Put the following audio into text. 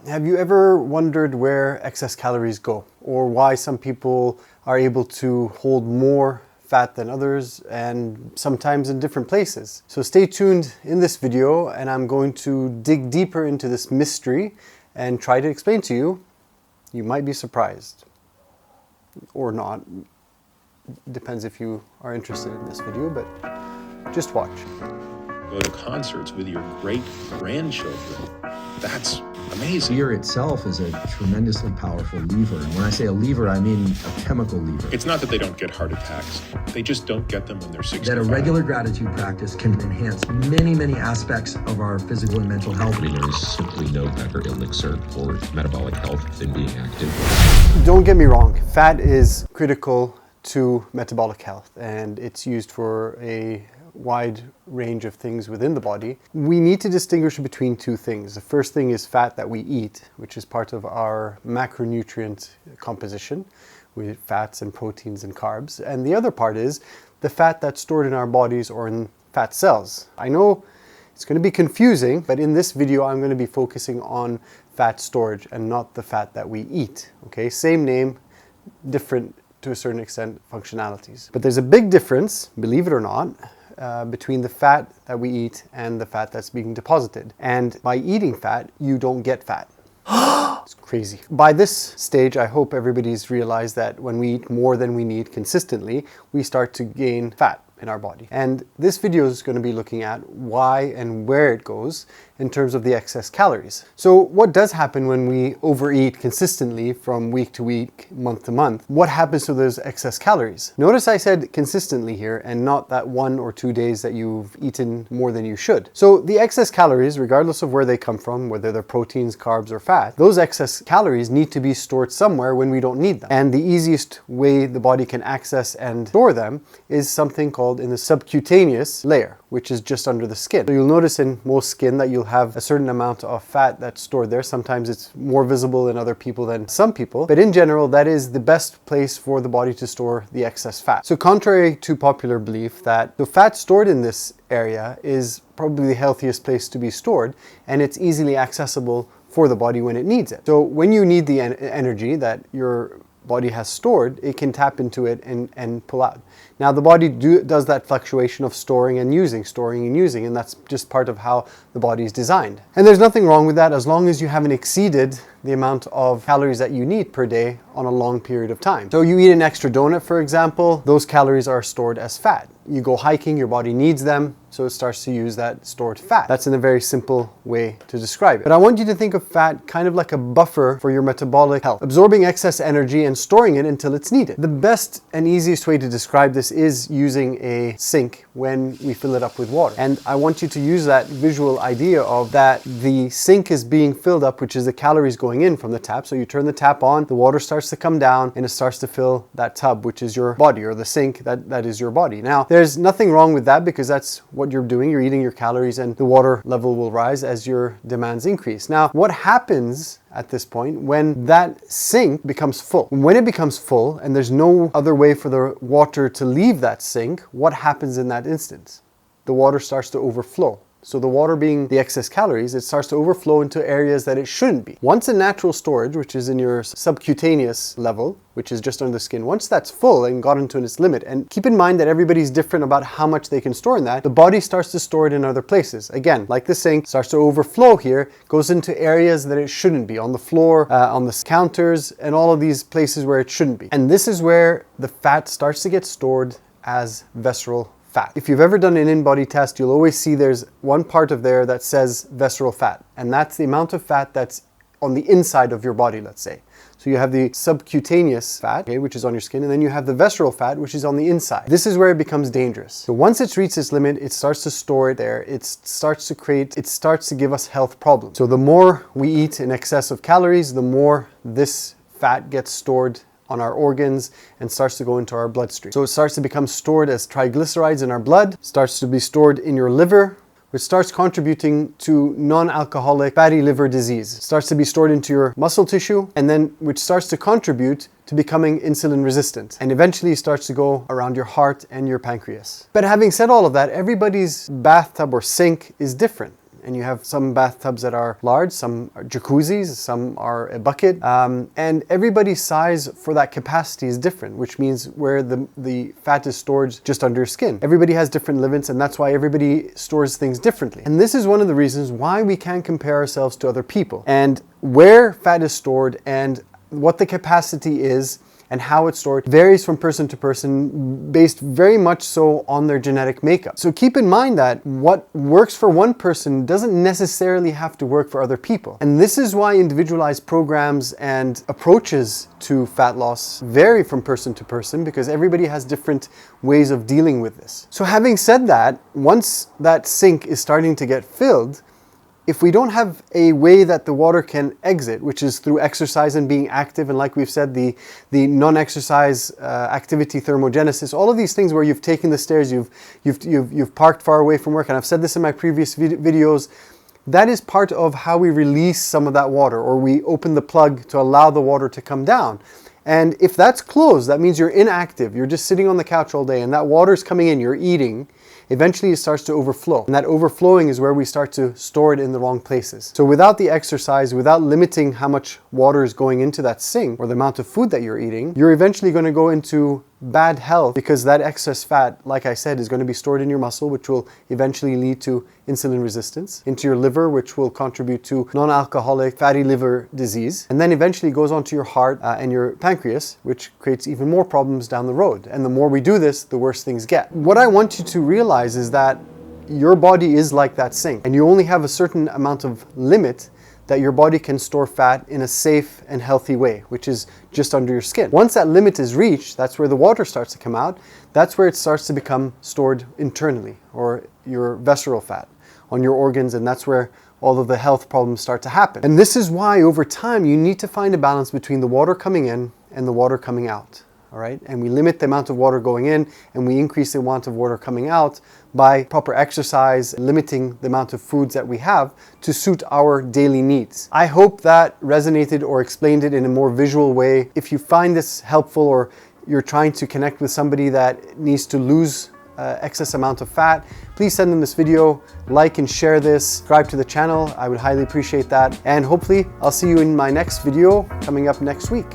Have you ever wondered where excess calories go, or why some people are able to hold more fat than others, and sometimes in different places? So stay tuned in this video, and I'm going to dig deeper into this mystery and try to explain to you. You might be surprised, or not. Depends if you are interested in this video, but just watch. Go to concerts with your great-grandchildren. That's amazing. Beer itself is a tremendously powerful lever. And when I say a lever, I mean a chemical lever. It's not that they don't get heart attacks. They just don't get them when they're 65. That a regular gratitude practice can enhance many, many aspects of our physical and mental health. I mean, there is simply no better elixir for metabolic health than being active. Don't get me wrong, fat is critical to metabolic health, and it's used for a wide range of things within the body. We need to distinguish between two things. The first thing is fat that we eat, which is part of our macronutrient composition with fats and proteins and carbs. And the other part is the fat that's stored in our bodies or in fat cells. I know it's going to be confusing, but in this video I'm going to be focusing on fat storage and not the fat that we eat. Okay, same name, different to a certain extent functionalities. But there's a big difference, believe it or not, between the fat that we eat and the fat that's being deposited. And by eating fat, you don't get fat. It's crazy. By this stage, I hope everybody's realized that when we eat more than we need consistently, we start to gain fat in our body. And this video is going to be looking at why and where it goes in terms of the excess calories. So what does happen when we overeat consistently from week to week, month to month? What happens to those excess calories? Notice I said consistently here and not that 1 or 2 days that you've eaten more than you should. So the excess calories, regardless of where they come from, whether they're proteins, carbs, or fat, those excess calories need to be stored somewhere when we don't need them. And the easiest way the body can access and store them is something called in the subcutaneous layer, which is just under the skin. So you'll notice in most skin that you'll have a certain amount of fat that's stored there. Sometimes it's more visible in other people than some people, but in general, that is the best place for the body to store the excess fat. So contrary to popular belief that the fat stored in this area is probably the healthiest place to be stored, and it's easily accessible for the body when it needs it. So when you need the energy that your body has stored, it can tap into it and pull out. Now the body does that fluctuation of storing and using, and that's just part of how the body is designed. And there's nothing wrong with that as long as you haven't exceeded the amount of calories that you need per day on a long period of time. So you eat an extra donut, for example, those calories are stored as fat. You go hiking, your body needs them, so it starts to use that stored fat. That's in a very simple way to describe it. But I want you to think of fat kind of like a buffer for your metabolic health, absorbing excess energy and storing it until it's needed. The best and easiest way to describe this is using a sink when we fill it up with water. And I want you to use that visual idea of that the sink is being filled up, which is the calories going in from the tap. So you turn the tap on, the water starts to come down, and it starts to fill that tub, which is your body, or the sink that is your body. Now, there's nothing wrong with that because that's what you're doing. You're eating your calories and the water level will rise as your demands increase. Now, what happens at this point when that sink becomes full? When it becomes full and there's no other way for the water to leave that sink, what happens in that instance? The water starts to overflow. So the water being the excess calories, it starts to overflow into areas that it shouldn't be. Once in natural storage, which is in your subcutaneous level, which is just under the skin, once that's full and gotten to its limit, and keep in mind that everybody's different about how much they can store in that, the body starts to store it in other places. Again, like the sink, starts to overflow here, goes into areas that it shouldn't be, on the floor, on the counters, and all of these places where it shouldn't be. And this is where the fat starts to get stored as visceral fat. If you've ever done an in-body test, you'll always see there's one part of there that says visceral fat, and that's the amount of fat that's on the inside of your body, let's say. So you have the subcutaneous fat, okay, which is on your skin, and then you have the visceral fat, which is on the inside. This is where it becomes dangerous. So once it's reached its limit, it starts to store it there. It starts to give us health problems. So the more we eat in excess of calories, the more this fat gets stored on our organs and starts to go into our bloodstream. So it starts to become stored as triglycerides in our blood, starts to be stored in your liver, which starts contributing to non-alcoholic fatty liver disease. It starts to be stored into your muscle tissue, and then which starts to contribute to becoming insulin resistant, and eventually starts to go around your heart and your pancreas. But having said all of that, everybody's bathtub or sink is different. And you have some bathtubs that are large, some are jacuzzis, some are a bucket. And everybody's size for that capacity is different, which means where the fat is stored just under your skin. Everybody has different limits, and that's why everybody stores things differently. And this is one of the reasons why we can't compare ourselves to other people. And where fat is stored and what the capacity is and how it's stored varies from person to person, based very much so on their genetic makeup. So keep in mind that what works for one person doesn't necessarily have to work for other people. And this is why individualized programs and approaches to fat loss vary from person to person, because everybody has different ways of dealing with this. So having said that, once that sink is starting to get filled, if we don't have a way that the water can exit, which is through exercise and being active, and like we've said, the non-exercise activity thermogenesis, all of these things where you've taken the stairs, you've parked far away from work, and I've said this in my previous videos, that is part of how we release some of that water, or we open the plug to allow the water to come down. And if that's closed, that means you're inactive, you're just sitting on the couch all day, and that water's coming in, you're eating. Eventually it starts to overflow. And that overflowing is where we start to store it in the wrong places. So without the exercise, without limiting how much water is going into that sink or the amount of food that you're eating, you're eventually going to go into bad health, because that excess fat, like I said, is going to be stored in your muscle, which will eventually lead to insulin resistance, into your liver, which will contribute to non-alcoholic fatty liver disease, and then eventually goes onto your heart and your pancreas, which creates even more problems down the road. And the more we do this, the worse things get. What I want you to realize is that your body is like that sink, and you only have a certain amount of limit that your body can store fat in a safe and healthy way, which is just under your skin. Once that limit is reached, that's where the water starts to come out. That's where it starts to become stored internally, or your visceral fat on your organs, and that's where all of the health problems start to happen. And this is why over time you need to find a balance between the water coming in and the water coming out. All right, and we limit the amount of water going in, and we increase the amount of water coming out by proper exercise, limiting the amount of foods that we have to suit our daily needs. I hope that resonated or explained it in a more visual way. If you find this helpful, or you're trying to connect with somebody that needs to lose excess amount of fat, please send them this video, like and share this, subscribe to the channel. I would highly appreciate that. And hopefully I'll see you in my next video coming up next week.